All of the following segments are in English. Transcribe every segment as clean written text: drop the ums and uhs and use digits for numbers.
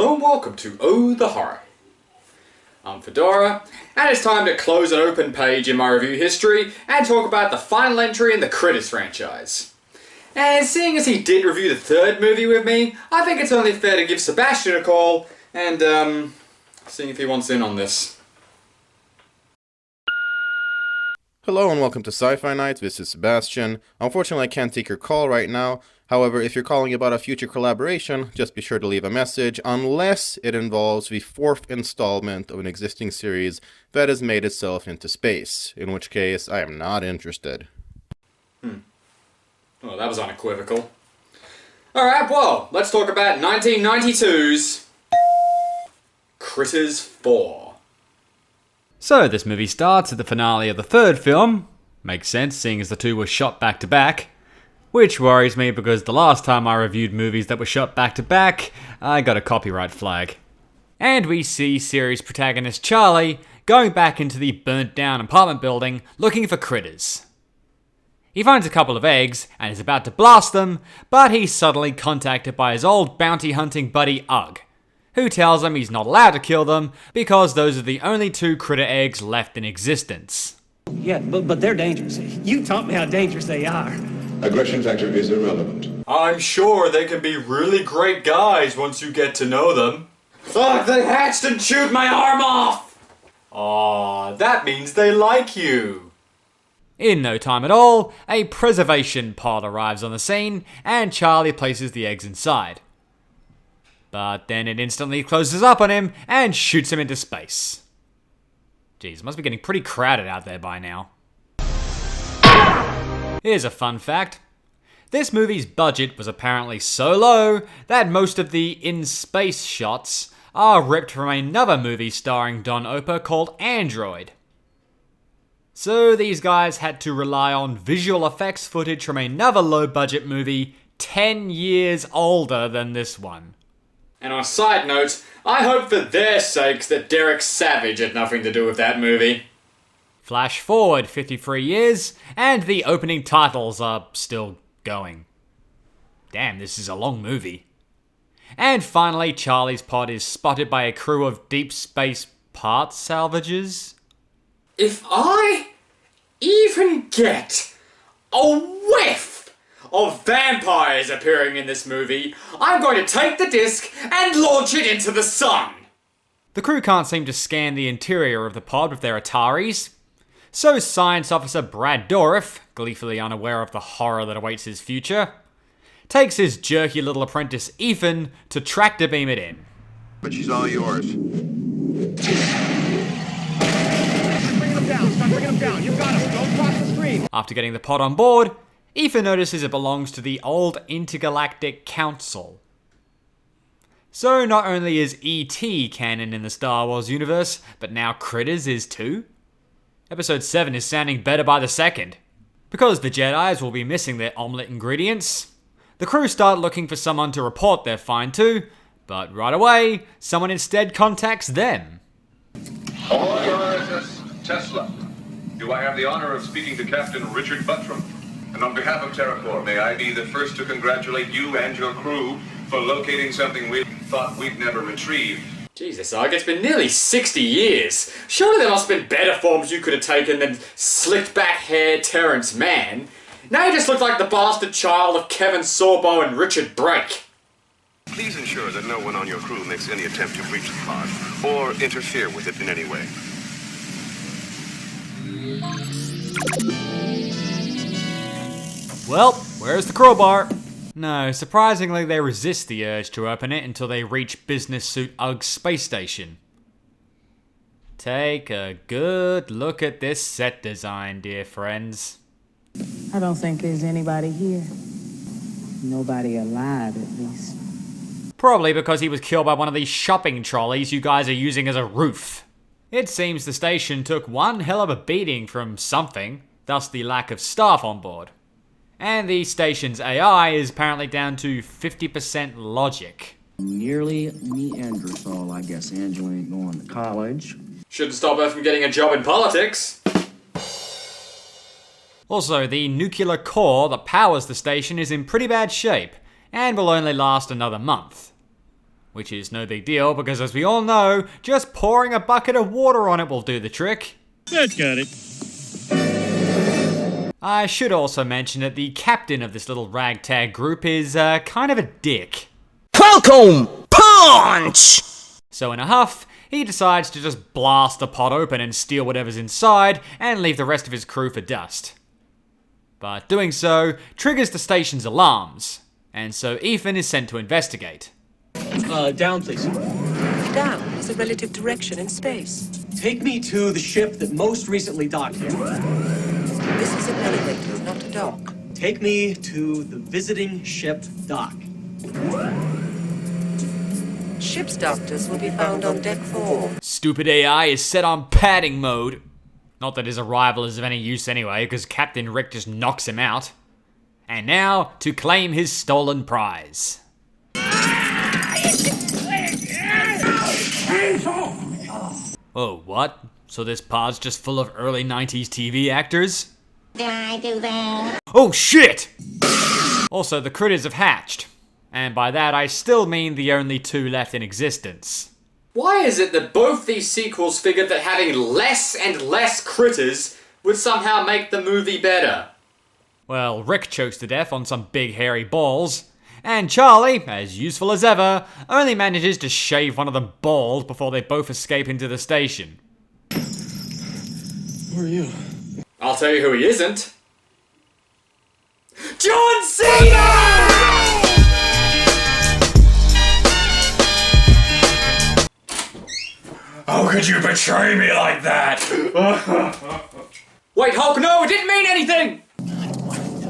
Hello and welcome to Oh the Horror. I'm Fedora, and it's time to close an open page in my review history and talk about the final entry in the Critters franchise. And seeing as he did review the third movie with me, I think it's only fair to give Sebastian a call and seeing if he wants in on this. Hello and welcome to Sci-Fi Night. This is Sebastian. Unfortunately, I can't take your call right now. However, if you're calling about a future collaboration, just be sure to leave a message, unless it involves the fourth installment of an existing series that has made itself into space, in which case I am not interested. Well, that was unequivocal. Alright, well, let's talk about 1992's Critters 4. So this movie starts at the finale of the third film. Makes sense, seeing as the two were shot back to back. Which worries me because the last time I reviewed movies that were shot back to back, I got a copyright flag. And we see series protagonist Charlie going back into the burnt down apartment building looking for critters. He finds a couple of eggs and is about to blast them, but he's suddenly contacted by his old bounty hunting buddy Ugg, who tells him he's not allowed to kill them because those are the only two critter eggs left in existence. Yeah, but they're dangerous. You taught me how dangerous they are. Aggression factor is irrelevant. I'm sure they can be really great guys once you get to know them. Fuck, they hatched and chewed my arm off! Aw, that means they like you. In no time at all, a preservation pod arrives on the scene and Charlie places the eggs inside. But then it instantly closes up on him and shoots him into space. Jeez, must be getting pretty crowded out there by now. Here's a fun fact. This movie's budget was apparently so low that most of the in-space shots are ripped from another movie starring Don Opper called Android. So these guys had to rely on visual effects footage from another low-budget movie 10 years older than this one. And on a side note, I hope for their sakes that Derek Savage had nothing to do with that movie. Flash forward 53 years, and the opening titles are still going. Damn, this is a long movie. And finally, Charlie's pod is spotted by a crew of deep space part salvagers. If I even get a whiff of vampires appearing in this movie, I'm going to take the disc and launch it into the sun. The crew can't seem to scan the interior of the pod with their Ataris. So Science Officer Brad Dourif, gleefully unaware of the horror that awaits his future, takes his jerky little apprentice Ethan to tractor beam it in. But she's all yours. Start bringing them down. You got him. Don't cross the stream. After getting the pod on board, Ethan notices it belongs to the old Intergalactic Council. So not only is E.T. canon in the Star Wars universe, but now Critters is too? Episode 7 is sounding better by the second. Because the Jedis will be missing their omelette ingredients, the crew start looking for someone to report their find to, but right away, someone instead contacts them. Ahoy, USS Tesla. Do I have the honor of speaking to Captain Richard Buttram? And on behalf of TerraCorp, may I be the first to congratulate you and your crew for locating something we thought we'd never retrieve. Jesus, Ugg, it's been nearly 60 years. Surely there must have been better forms you could have taken than slicked back hair Terrence Mann. Now you just look like the bastard child of Kevin Sorbo and Richard Brake. Please ensure that no one on your crew makes any attempt to breach the pod or interfere with it in any way. Well, where's the crowbar? No, surprisingly they resist the urge to open it until they reach Business Suit Ugg's space station. Take a good look at this set design, dear friends. I don't think there's anybody here. Nobody alive, at least. Probably because he was killed by one of these shopping trolleys you guys are using as a roof. It seems the station took one hell of a beating from something, thus the lack of staff on board. And the station's AI is apparently down to 50% logic. Nearly Neanderthal, I guess Angela ain't going to college. Shouldn't stop her from getting a job in politics. Also, the nuclear core that powers the station is in pretty bad shape, and will only last another month. which is no big deal because, as we all know, just pouring a bucket of water on it will do the trick. That's got it. I should also mention that the captain of this little ragtag group is kind of a dick. Welcome! Punch! So in a huff, he decides to just blast the pot open and steal whatever's inside and leave the rest of his crew for dust. But doing so triggers the station's alarms, and so Ethan is sent to investigate. Down, please. Down is a relative direction in space. Take me to the ship that most recently docked here. This is an elevator, not a dock. Take me to the visiting ship dock. Ship's doctors will be found on deck 4. Stupid AI is set on padding mode. Not that his arrival is of any use anyway, because Captain Rick just knocks him out. And now, to claim his stolen prize. Oh, what? So this pod's just full of early 90s TV actors? Did I do that? Oh shit! Also, the critters have hatched. And by that, I still mean the only 2 left in existence. Why is it that both these sequels figured that having less and less critters would somehow make the movie better? Well, Rick chokes to death on some big hairy balls. And Charlie, as useful as ever, only manages to shave one of them bald before they both escape into the station. Who are you? I'll tell you who he isn't. John Cena! How could you betray me like that? Wait, Hulk, no, it didn't mean anything!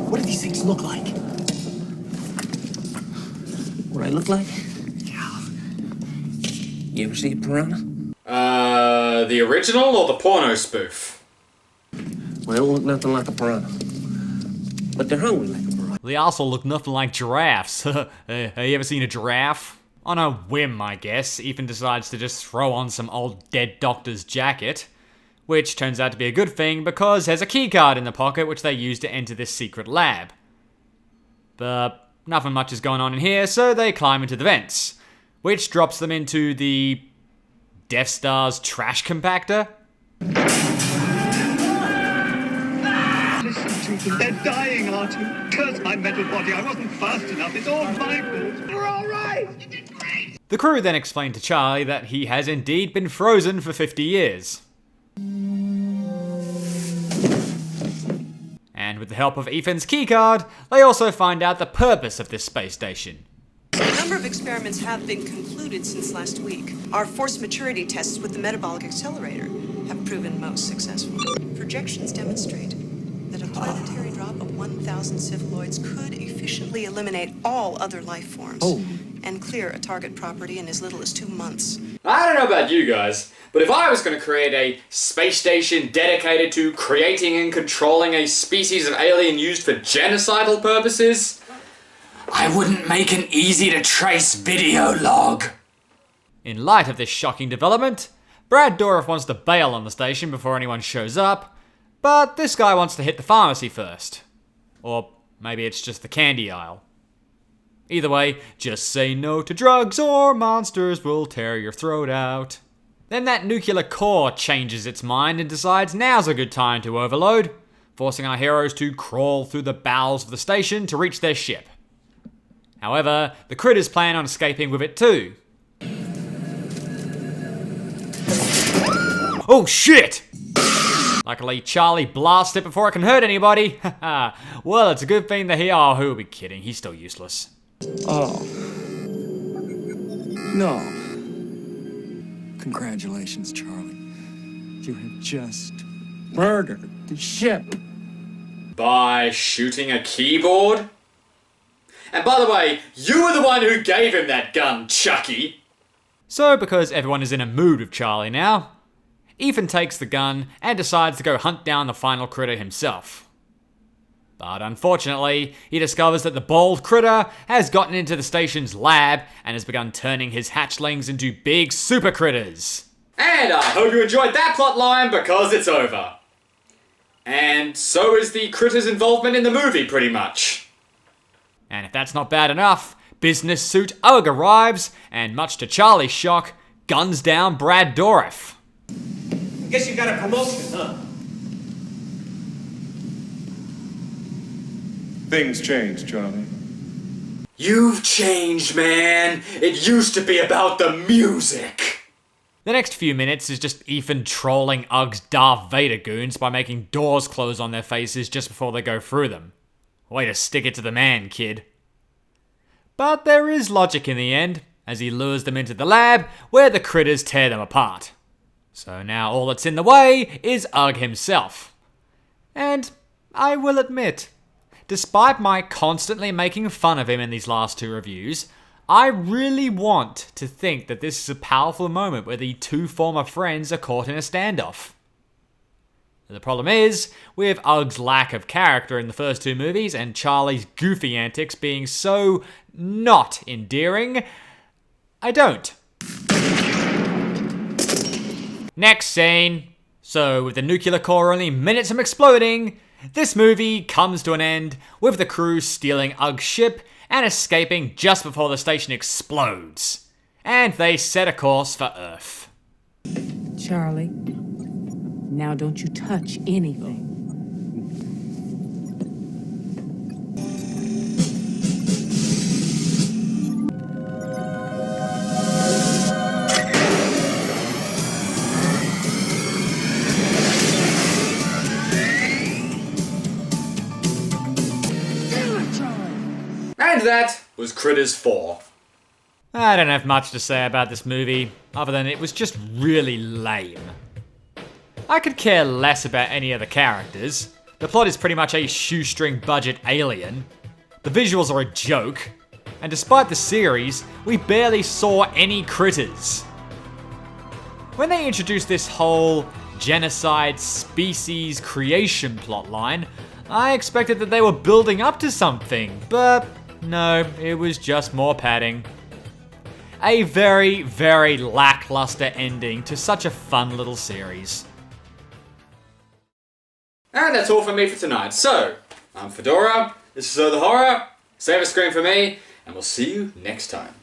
What do these things look like? What I look like? You ever see a piranha? The original or the porno spoof? Well, they don't look nothing like a piranha. But they're hungry like a piranha. They also look nothing like giraffes. Have you ever seen a giraffe? On a whim, I guess, Ethan decides to just throw on some old dead doctor's jacket. Which turns out to be a good thing because there's a keycard in the pocket which they use to enter this secret lab. But nothing much is going on in here, so they climb into the vents, which drops them into the Death Star's trash compactor. Listen to them. They're dying, Artie. Curse my metal body. I wasn't fast enough. It's all my fault. We're all right. You did great. The crew then explain to Charlie that he has indeed been frozen for 50 years. And with the help of Ethan's keycard, they also find out the purpose of this space station. A number of experiments have been concluded since last week. Our force maturity tests with the metabolic accelerator have proven most successful. Projections demonstrate that a planetary drop of 1,000 cephaloids could efficiently eliminate all other life forms and clear a target property in as little as 2 months. I don't know about you guys, but if I was going to create a space station dedicated to creating and controlling a species of alien used for genocidal purposes, I wouldn't make an easy-to-trace video log. In light of this shocking development, Brad Dourif wants to bail on the station before anyone shows up, but this guy wants to hit the pharmacy first. Or maybe it's just the candy aisle. Either way, just say no to drugs or monsters will tear your throat out. Then that nuclear core changes its mind and decides now's a good time to overload, forcing our heroes to crawl through the bowels of the station to reach their ship. However, the critters plan on escaping with it too. Oh shit! Luckily, Charlie blasts it before it can hurt anybody. Well, it's a good thing that who will be kidding, he's still useless. Oh. No. Congratulations, Charlie. You have just murdered the ship. By shooting a keyboard? And by the way, you were the one who gave him that gun, Chucky. So, because everyone is in a mood with Charlie now, Ethan takes the gun and decides to go hunt down the final critter himself. But unfortunately, he discovers that the bald critter has gotten into the station's lab and has begun turning his hatchlings into big super critters. And I hope you enjoyed that plot line because it's over. And so is the critter's involvement in the movie, pretty much. And if that's not bad enough, Business suit Ugg arrives, and much to Charlie's shock, guns down Brad Dourif. Guess you got a promotion, huh? Things change, Charlie. You've changed, man. It used to be about the music. The next few minutes is just Ethan trolling Ugg's Darth Vader goons by making doors close on their faces just before they go through them. Way to stick it to the man, kid. But there is logic in the end, as he lures them into the lab where the critters tear them apart. So now all that's in the way is Ugg himself. And I will admit, despite my constantly making fun of him in these last two reviews, I really want to think that this is a powerful moment where the two former friends are caught in a standoff. The problem is, with Ugg's lack of character in the first two movies and Charlie's goofy antics being so not endearing, I don't. Next scene. So, with the nuclear core only minutes from exploding, this movie comes to an end with the crew stealing Ugg's ship and escaping just before the station explodes. And they set a course for Earth. Charlie, now don't you touch anything. And that was Critters 4. I don't have much to say about this movie, other than it was just really lame. I could care less about any of the characters. The plot is pretty much a shoestring budget Alien. The visuals are a joke. And despite the series, we barely saw any critters. When they introduced this whole genocide species creation plotline, I expected that they were building up to something, but no, it was just more padding. A very, very lackluster ending to such a fun little series. And that's all from me for tonight. So, I'm Fedora, this is So the Horror, save a screen for me, and we'll see you next time.